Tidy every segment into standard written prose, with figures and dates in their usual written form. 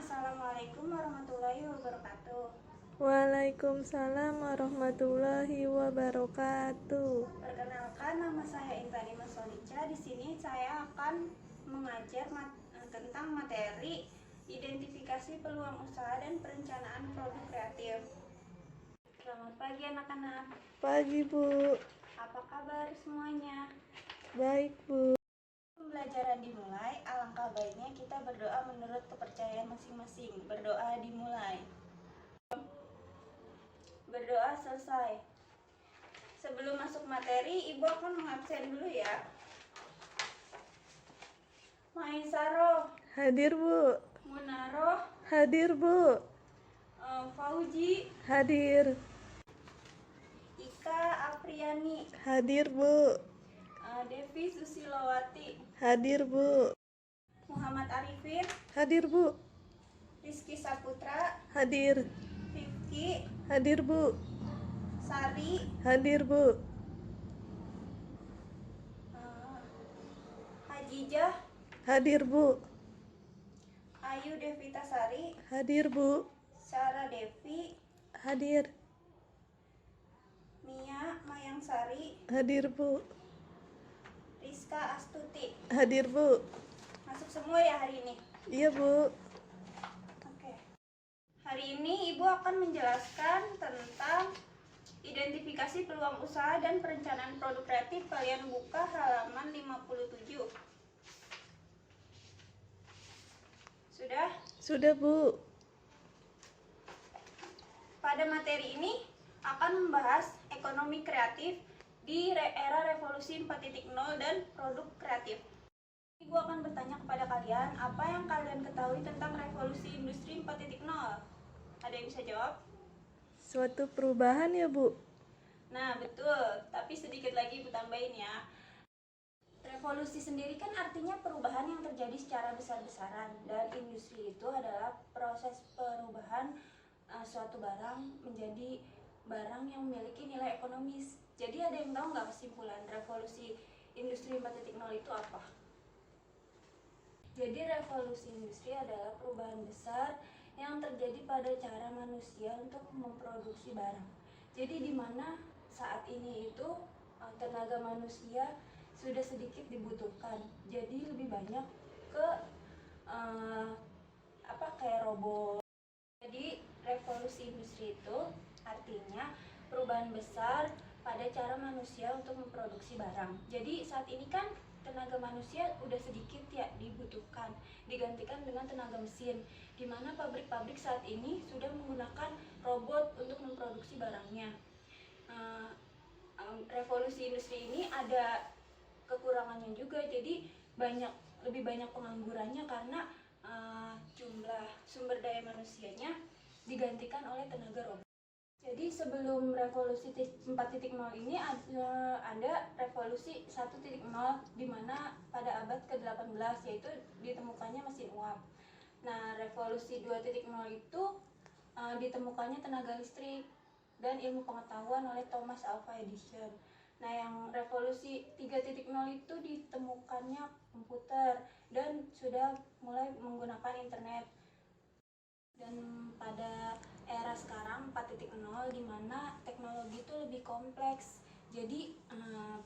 Assalamualaikum warahmatullahi wabarakatuh. Waalaikumsalam warahmatullahi wabarakatuh. Perkenalkan, nama saya Intan Masolica. Di sini saya akan mengajar tentang materi identifikasi peluang usaha dan perencanaan produk kreatif. Selamat pagi anak-anak. Pagi, Bu. Apa kabar semuanya? Baik, Bu. Pembelajaran dimulai, alangkah baiknya kita berdoa menurut kepercayaan masing-masing. Berdoa dimulai. Berdoa selesai. Sebelum masuk materi, Ibu akan mengabsen dulu ya. Maisaro, Hadir, Bu. Munaro, Hadir, Bu. Fauji, Hadir. Ika Apriani, Hadir, Bu. Devi Susilowati, Hadir, Bu. Muhammad Arifin, Hadir, Bu. Rizky Saputra, Hadir. Rifki, Hadir, Bu. Sari, Hadir, Bu. Hajijah, Hadir, Bu. Ayu Devita Sari, Hadir, Bu. Sarah Devi, Hadir. Mia Mayang Sari, Hadir, Bu. Rizka Astuti. Hadir, Bu. Masuk semua ya hari ini? Iya, Bu. Oke. Hari ini Ibu akan menjelaskan tentang identifikasi peluang usaha dan perencanaan produk kreatif. Kalian buka halaman 57. Sudah? Sudah, Bu. Pada materi ini akan membahas ekonomi kreatif di era revolusi 4.0 dan produk kreatif. Ibu akan bertanya kepada kalian, apa yang kalian ketahui tentang revolusi industri 4.0? Ada yang bisa jawab? Suatu perubahan ya, Bu? Nah, betul. Tapi sedikit lagi Ibu tambahin ya. Revolusi sendiri kan artinya perubahan yang terjadi secara besar-besaran, dan industri itu adalah proses perubahan suatu barang menjadi barang yang memiliki nilai ekonomis. Jadi ada yang tahu nggak kesimpulan revolusi industri 4.0 itu apa? Jadi revolusi industri adalah perubahan besar yang terjadi pada cara manusia untuk memproduksi barang. Jadi di mana saat ini itu tenaga manusia sudah sedikit dibutuhkan. Jadi lebih banyak ke kayak robot. Jadi revolusi industri itu artinya perubahan besar pada cara manusia untuk memproduksi barang. Jadi saat ini kan tenaga manusia udah sedikit ya dibutuhkan, digantikan dengan tenaga mesin, di mana pabrik-pabrik saat ini sudah menggunakan robot untuk memproduksi barangnya. Revolusi industri ini ada kekurangannya juga, jadi lebih banyak penganggurannya karena jumlah sumber daya manusianya digantikan oleh tenaga robot. Jadi sebelum revolusi 4.0 ini ada revolusi 1.0 di mana pada abad ke-18 yaitu ditemukannya mesin uap. Nah, revolusi 2.0 itu ditemukannya tenaga listrik dan ilmu pengetahuan oleh Thomas Alva Edison. Nah, yang revolusi 3.0 itu ditemukannya komputer dan sudah mulai menggunakan internet. Dan pada era sekarang 4.0 di mana teknologi itu lebih kompleks. Jadi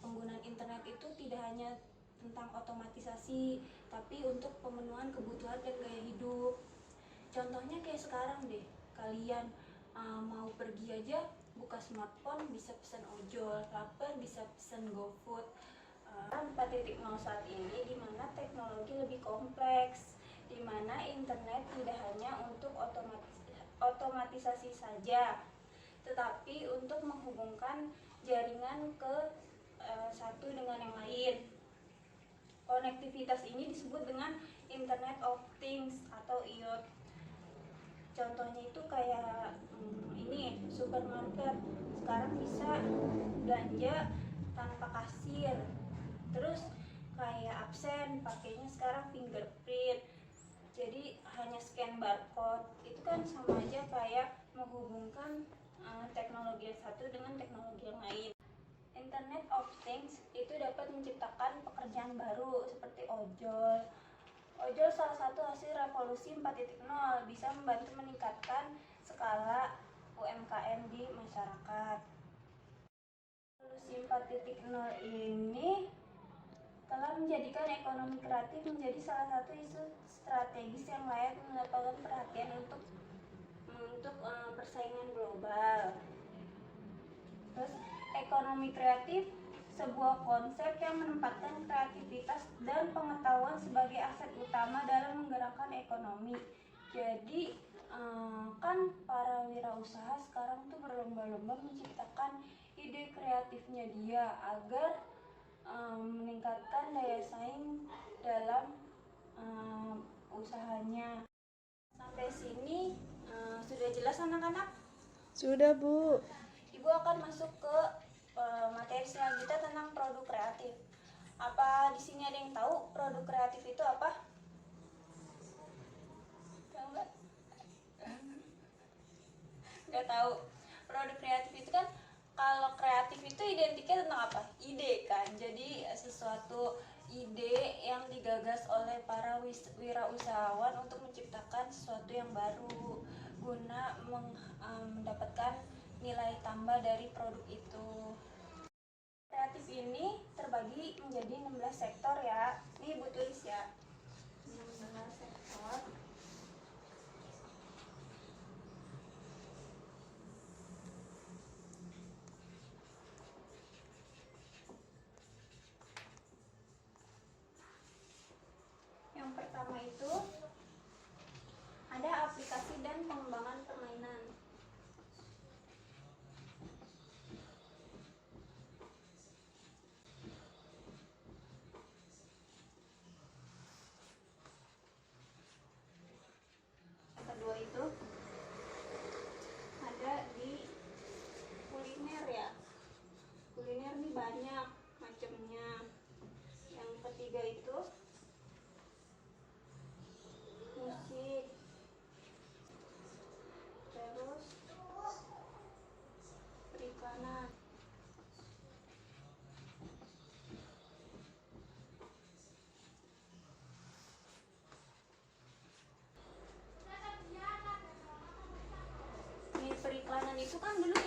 penggunaan internet itu tidak hanya tentang otomatisasi, tapi untuk pemenuhan kebutuhan dan gaya hidup. Contohnya kayak sekarang deh, kalian mau pergi aja buka smartphone bisa pesan ojol, lapar bisa pesan GoFood. 4.0 saat ini di mana teknologi lebih kompleks, di mana internet tidak hanya untuk otomatisasi saja, tetapi untuk menghubungkan jaringan ke satu dengan yang lain. Konektivitas ini disebut dengan Internet of Things atau IoT. Contohnya itu kayak ini supermarket sekarang bisa belanja tanpa kasir. Terus kayak absen pakainya sekarang fingerprint. Jadi hanya scan barcode. Itu kan sama aja kayak menghubungkan teknologi yang satu dengan teknologi yang lain. Internet of Things itu dapat menciptakan pekerjaan baru seperti ojol, Ojol salah satu hasil revolusi 4.0, bisa membantu meningkatkan skala UMKM di masyarakat. Revolusi 4.0 ini telah menjadikan ekonomi kreatif menjadi salah satu isu strategis yang layak mendapatkan perhatian untuk persaingan global. Terus, ekonomi kreatif sebuah konsep yang menempatkan kreativitas dan pengetahuan sebagai aset utama dalam menggerakkan ekonomi. Jadi kan para wirausaha sekarang tuh berlomba-lomba menciptakan ide kreatifnya dia agar meningkatkan daya saing dalam usahanya. Sampai sini sudah jelas anak-anak? Sudah, Bu. Ibu akan masuk ke materi selanjutnya tentang produk kreatif. Apa di sini ada yang tahu produk kreatif itu apa? Tahu nggak? Nggak tahu. Produk kreatif itu kan, kalau kreatif itu identiknya tentang apa? Ide kan. Jadi sesuatu ide yang digagas oleh para wirausahawan untuk menciptakan sesuatu yang baru guna mendapatkan nilai tambah dari produk itu. Kreatif ini terbagi menjadi 16 sektor ya. Ini Ibu tulis ya. 16 sektor. Yang pertama itu ada aplikasi dan pengembangan permainan. Kedua itu ada di kuliner ya. Kuliner nih banyak macamnya. Yang ketiga itu musik. Terus periklanan. Di periklanan itu kan dulu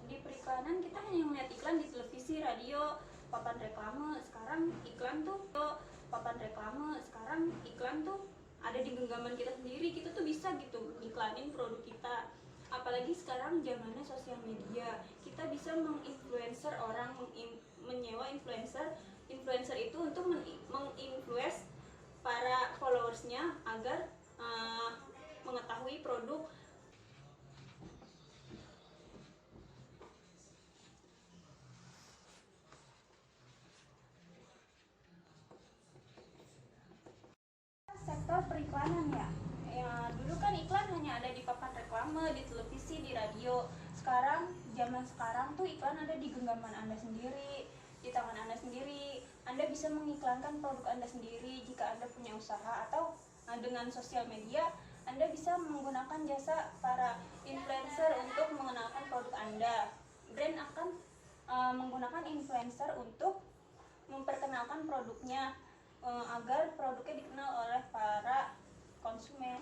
di periklanan kita hanya melihat iklan di televisi, radio, papan reklame. Sekarang iklan tuh ada di genggaman kita sendiri. Kita tuh bisa gitu iklanin produk kita. Apalagi sekarang zamannya sosial media, kita bisa menginfluencer orang, menyewa influencer itu untuk menginfluence para followersnya agar mengetahui produk. Sektor periklanan ya. Dulu kan iklan hanya ada di papan reklame, di televisi, di radio. Zaman sekarang tuh iklan ada di genggaman Anda sendiri, di tangan Anda sendiri. Anda bisa mengiklankan produk Anda sendiri jika Anda punya usaha, atau dengan sosial media Anda bisa menggunakan jasa para influencer untuk mengenalkan produk Anda. Brand akan menggunakan influencer untuk memperkenalkan produknya agar produknya dikenal oleh para konsumen.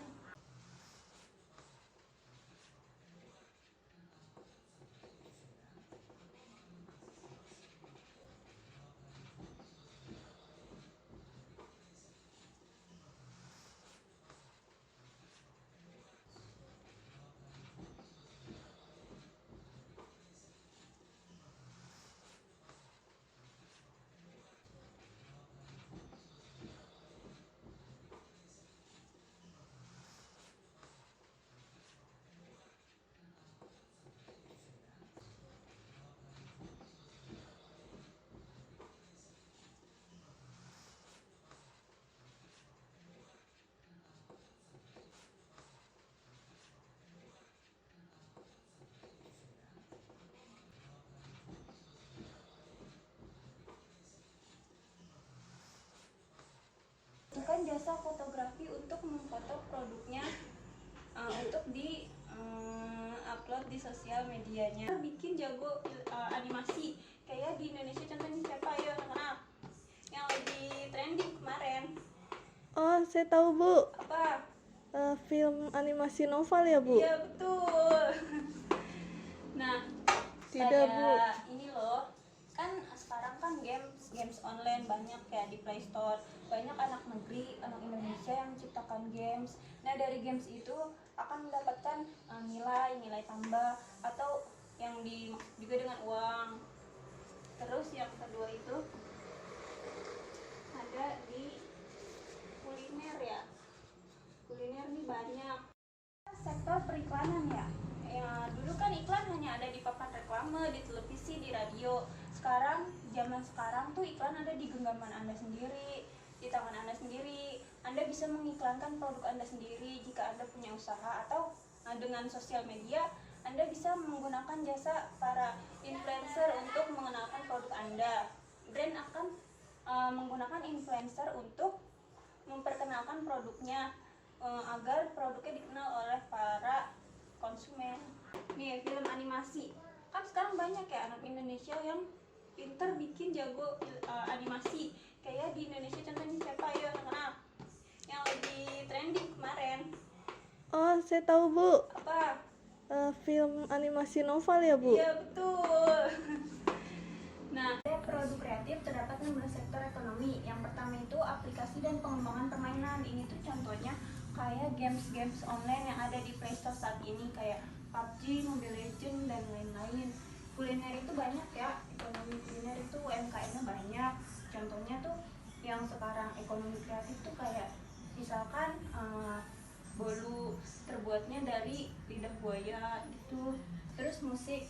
Bukan jasa fotografi untuk memfoto produknya untuk di upload di sosial medianya. Bikin jago animasi kayak di Indonesia, contohnya siapa ya anak-anak yang lagi trending kemarin, Oh, saya tahu, Bu. Apa? Film animasi novel ya, Bu? Iya, betul. Nah, Tidak, Bu. kayak ini loh. Kan sekarang kan games online banyak kayak di Play Store. Banyak anak negeri, anak Indonesia yang menciptakan games. Nah, dari games itu akan mendapatkan nilai tambah atau yang juga dengan uang. Terus yang kedua itu ada di kuliner ya. Kuliner nih banyak. Sektor periklanan ya. Ya, dulu kan iklan hanya ada di papan reklame, di televisi, di radio. Zaman sekarang tuh iklan ada di genggaman Anda sendiri, di tangan Anda sendiri. Anda bisa mengiklankan produk Anda sendiri jika Anda punya usaha, atau dengan sosial media Anda bisa menggunakan jasa para influencer untuk mengenalkan produk Anda. Brand akan menggunakan influencer untuk memperkenalkan produknya agar produknya dikenal oleh para konsumen. Nih, film animasi kan sekarang banyak ya anak Indonesia yang pinter bikin, jago animasi. Kayak di Indonesia contohnya siapa ya anak-anak yang lagi trending kemarin? Oh, saya tahu, Bu. Apa? Film animasi novel ya, Bu? Iya, betul. Nah, produk kreatif terdapat 16 sektor ekonomi. Yang pertama itu aplikasi dan pengembangan permainan. Ini tuh contohnya kayak games-games online yang ada di Play Store saat ini, kayak PUBG, Mobile Legends, dan lain-lain. Kuliner itu banyak ya, ekonomi kuliner itu UMKM-nya banyak. Contohnya tuh yang sekarang ekonomi kreatif tuh kayak misalkan bolu terbuatnya dari lidah buaya gitu. Terus musik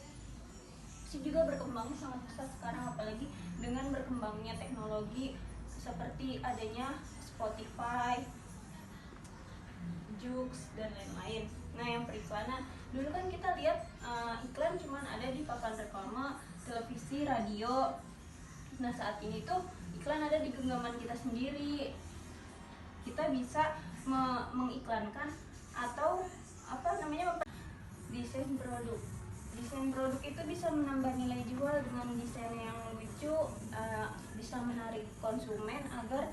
juga berkembang sangat pesat sekarang, apalagi dengan berkembangnya teknologi seperti adanya Spotify, Joox, dan lain-lain. Nah, yang periklanan dulu kan kita lihat iklan cuman ada di papan reklame, televisi, radio. Nah, saat ini tuh iklan ada di genggaman kita sendiri. Kita bisa mengiklankan atau desain produk. Desain produk itu bisa menambah nilai jual dengan desain yang lucu, bisa menarik konsumen agar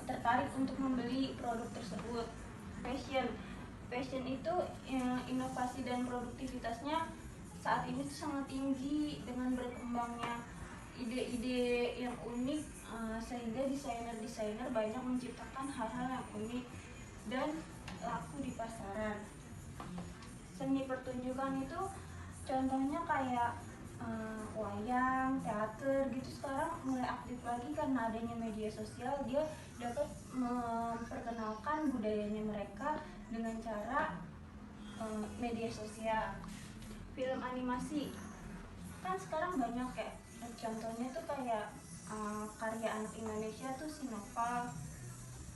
tertarik untuk membeli produk tersebut. Fashion itu inovasi dan produktivitasnya saat ini tuh sangat tinggi dengan berkembangnya ide-ide yang unik, sehingga desainer-desainer banyak menciptakan hal-hal yang unik dan laku di pasaran. Seni pertunjukan itu contohnya kayak wayang, teater gitu sekarang mulai aktif lagi karena adanya media sosial. Dia dapat memperkenalkan budayanya mereka dengan cara media sosial. Film animasi kan sekarang banyak ya, contohnya tuh kayak karya anak Indonesia tuh Sinopal.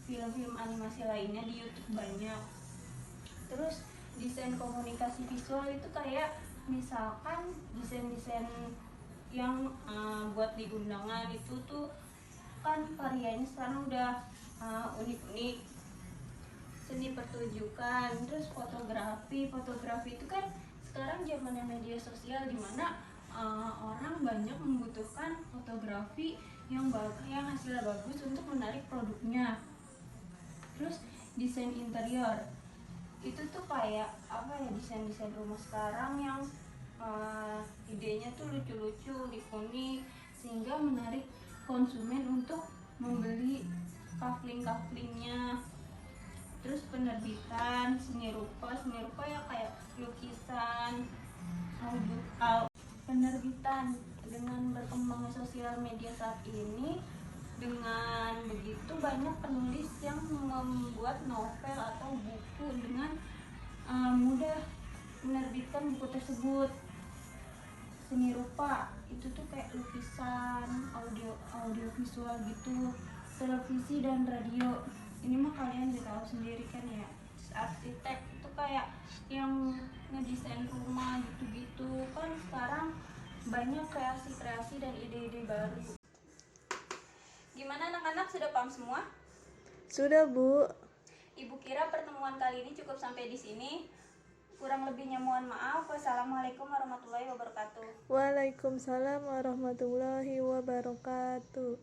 Film-film animasi lainnya di YouTube banyak. Terus desain komunikasi visual itu kayak misalkan desain-desain yang buat di undangan itu tuh kan karyanya sekarang udah unik-unik. Seni pertunjukan, terus fotografi itu kan sekarang zamannya media sosial, dimana orang banyak membutuhkan fotografi yang hasilnya bagus untuk menarik produknya. Terus desain interior itu tuh kayak desain rumah sekarang yang idenya tuh lucu-lucu, unik, sehingga menarik konsumen untuk membeli kafling-kaflingnya. Terus penerbitan seni rupa ya kayak lukisan, penerbitan. Dengan berkembangnya sosial media saat ini, dengan begitu banyak penulis yang membuat novel atau buku dengan mudah menerbitkan buku tersebut. Seni rupa itu tuh kayak lukisan, audio visual gitu, televisi dan radio. Ini mah kalian udah tahu sendiri kan ya. Arsitek itu kayak yang ngedesain rumah gitu-gitu. Kan sekarang banyak kreasi-kreasi dan ide-ide baru. Gimana anak-anak, sudah paham semua? Sudah, Bu. Ibu kira pertemuan kali ini cukup sampai di sini. Kurang lebihnya mohon maaf. Wassalamualaikum warahmatullahi wabarakatuh. Waalaikumsalam warahmatullahi wabarakatuh.